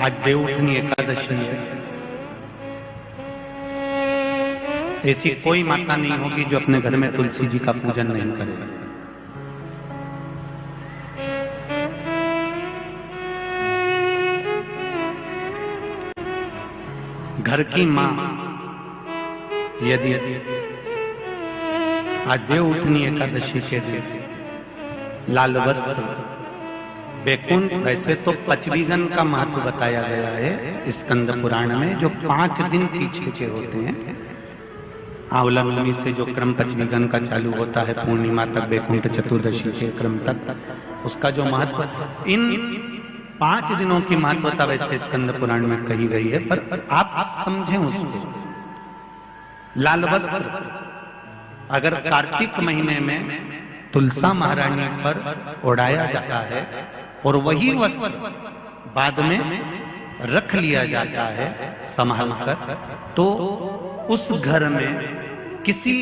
आज देवउठनी एकादशी है। ऐसी कोई माता नहीं होगी जो अपने घर में तुलसी जी का पूजन नहीं करे। घर की मां यदि आज देवउठनी एकादशी के दिन लाल वस्त्र बैकुंठ, वैसे तो पचवीगन का महत्व बताया गया है स्कंद पुराण में, जो 5 दिन पीछे के होते हैं। आंवला नवमी से जो क्रम पचवीगन का चालू होता है पूर्णिमा तक, बैकुंठ चतुर्दशी के क्रम तक, उसका जो महत्व, इन 5 दिनों की महत्वता वैसे स्कंद पुराण में कही गई है, पर आप समझें उसको। लाल वस्त्र अगर कार्तिक महीने में तुलसा महारानी पर ओढ़ाया जाता है और वही वस्त्र बाद में रख लिया जाता है संभाल कर, तो उस घर में किसी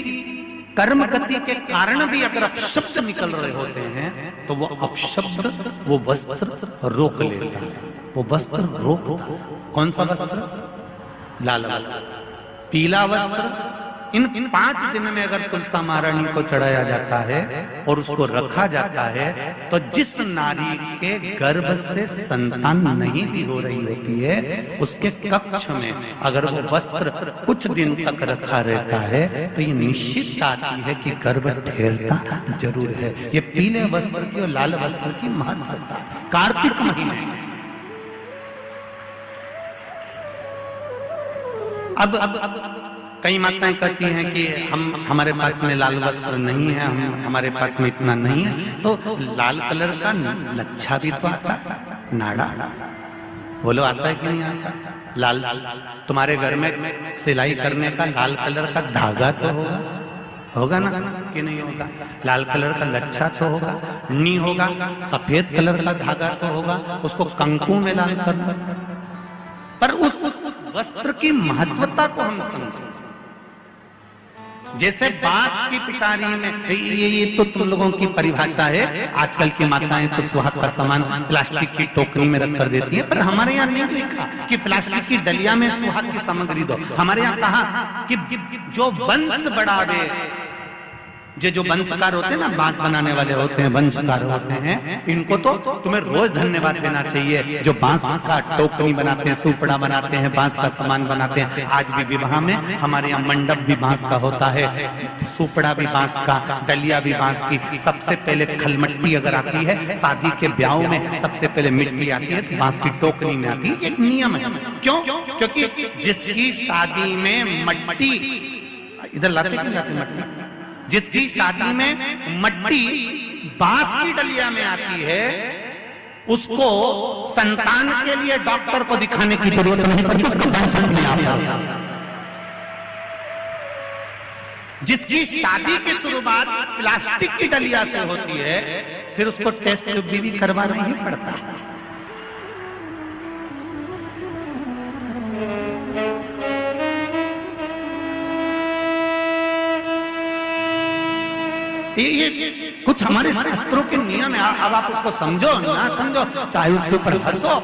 कर्म गति के कारण भी अगर अपशब्द निकल रहे होते हैं तो वो अपशब्द वो वस्त्र रोक लेता है, वो वस्त्र रोकता है। कौन सा वस्त्र? लाल वस्त्र, पीला वस्त्र। इन 5 दिन में अगर तुलसा महारानी को चढ़ाया जाता है और उसको रखा जाता है, तो जिस नारी के गर्भ से संतान नहीं भी हो रही होती है, उसके कक्ष में अगर वो वस्त्र कुछ दिन तक रखा रहता है तो ये निश्चित आती है कि गर्भ ठहरता जरूर है। ये पीले वस्त्र की और लाल वस्त्र की महत्वता कार्तिक महीने में। अब कई माताएं कहती हैं कि हमारे पास में लाल वस्त्र नहीं है, हमारे पास में इतना नहीं है, तो लाल कलर का लच्छा भी तो आता है, नाड़ा। बोलो आता है कि नहीं आता? लाल, तुम्हारे घर में सिलाई करने का लाल कलर का धागा तो होगा, होगा ना कि नहीं होगा? लाल कलर का लच्छा तो होगा, नहीं होगा सफेद कलर का धागा तो होगा, उसको कंकु में लाल कर दो। पर उस वस्त्र की महत्वता को हम समझें। जैसे बांस की पिटारी में, ये तो तुम लोगों की परिभाषा है, आजकल की माताएं तो सुहाग का सामान प्लास्टिक की टोकरी में रख कर देती है, पर हमारे यहाँ नहीं लिखा कि प्लास्टिक की डलिया में सुहाग की सामग्री दो। हमारे यहाँ कहा कि जो वंश बढ़ावे, जो वंशकार होते हैं ना, बांस बनाने वाले होते हैं, वंशकार होते हैं, इनको तो तुम्हें रोज धन्यवाद देना चाहिए। जो बांस का टोकरी बनाते हैं, सुपड़ा बनाते हैं, बांस का सामान बनाते हैं। आज भी विवाह में हमारे यहाँ मंडप भी बांस का होता है, सुपड़ा भी बांस का, डलिया भी बांस की। सबसे पहले खलमट्टी अगर आती है, शादी के ब्याह में सबसे पहले मिट्टी आती है तो बांस की टोकरी में आती है। एक नियम है। क्यों? क्योंकि जिसकी शादी में मट्टी, इधर लाते कि लाते मट्टी, जिसकी शादी में मट्टी बांस की डलिया में आती है, उसको संतान के लिए डॉक्टर को दिखाने की जरूरत नहीं पड़ती। जिसकी शादी की शुरुआत प्लास्टिक की डलिया से होती है, फिर उसको टेस्ट भी करवाना ही पड़ता है। ये कुछ हमारे शास्त्रों के नियम है। अब आप उसको समझो ना समझो, चाहे उसके ऊपर हंसो,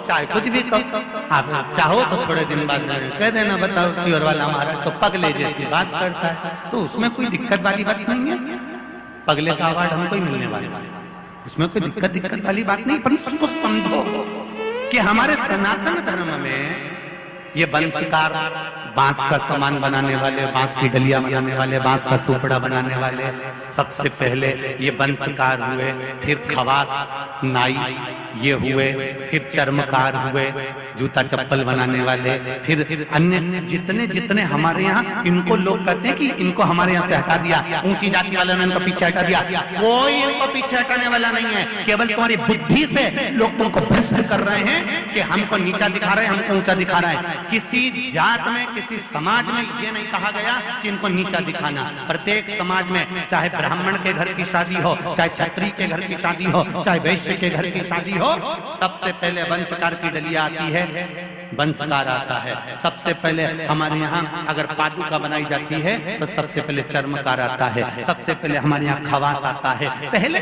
चाहे कुछ भी कहो, आप चाहो तो थोड़े दिन बाद कह देना, बताओ शिवर वाला महाराज तो पगले जैसी बात करता है, तो उसमें कोई दिक्कत वाली बात नहीं है। पगले का अवार्ड हमको ही मिलने वाला है, उसमें कोई दिक्कत वाली बात नहीं। पर उसको समझो कि हमारे सनातन धर्म में ये वंशकार, बांस का सामान बनाने वाले, बांस की डलिया बनाने वाले, बांस का सुपड़ा बनाने वाले, सबसे पहले ये वंशकार हुए, फिर खवास नाई ये हुए, फिर चर्मकार हुए, जूता चप्पल बनाने वाले, फिर अन्य जितने जितने हमारे यहाँ, इनको लोग कहते हैं कि इनको हमारे यहाँ से हटा दिया, ऊंची जाति वालों ने इनको पीछे हटा दिया। कोई इनको पीछे हटाने वाला नहीं है, केवल तुम्हारी बुद्धि से लोग तुमको भ्रष्ट कर रहे हैं कि हमको नीचा दिखा रहे हैं, हमको ऊंचा दिखा रहा है। किसी जात में, किसी समाज में ये नहीं कहा गया कि इनको नीचा दिखाना। प्रत्येक समाज में, चाहे ब्राह्मण के घर की शादी हो, चाहे क्षत्रिय के घर की शादी हो, चाहे वैश्य के घर की शादी हो, सबसे पहले वंशकार की डलिया आती है। वंशकार आता है। सबसे पहले हमारे यहाँ अगर पादुका बनाई जाती है तो सबसे पहले चर्मकार आता है, सबसे पहले हमारे यहाँ खवास आता है। पहले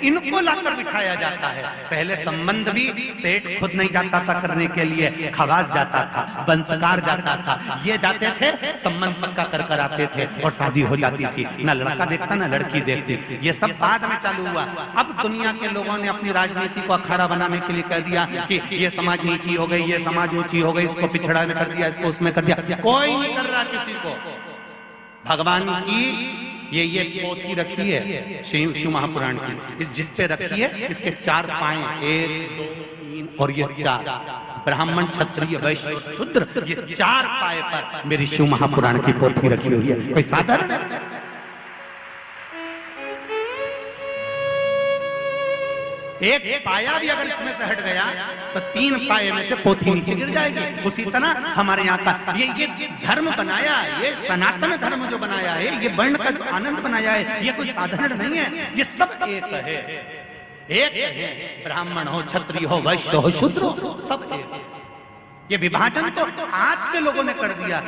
इनको लाकर बिठाया जाता है। पहले संबंध भी सेठ खुद नहीं जाता था करने के लिए, खवास जाता था, वंशकार जाता था, ये जाते थे, संबंध पक्का कर कर आते थे और शादी हो जाती थी। ना लड़का देखता ना लड़की देखती। ये सब बाद में चालू हुआ। अब दुनिया के लोगों ने अपनी राजनीति को अखाड़ा बनाने के लिए कह दिया कि ये समाज नीची हो गई, ये समाज ऊंची हो गई, इसको पिछड़ा में कर दिया, इसको उसमें कर दिया। कोई नहीं कर रहा किसी को। भगवान की ये पोथी रखी है शिव महापुराण की, जिस पे रखी है इसके 4 पाए, 1 2 3 और ये 4, ब्राह्मण क्षत्रिय वैश्य शूद्र, ये 4 पाए पर मेरी शिव महापुराण की पोथी रखी हुई है। कोई साधारण है? एक पाया भी अगर इसमें से हट गया तो 3 पाए में से पोथी नीचे गिर जाएगी। उसी तरह हमारे यहाँ का ये धर्म बनाया, ये सनातन धर्म जो बनाया है, ये वर्ण का जो आनंद बनाया है, ये कोई साधारण नहीं है। ये सब एक है, एक है। ब्राह्मण हो, क्षत्रिय हो, वैश्य हो, शूद्र हो, सब एक। ये विभाजन तो आज के लोगों ने कर दिया।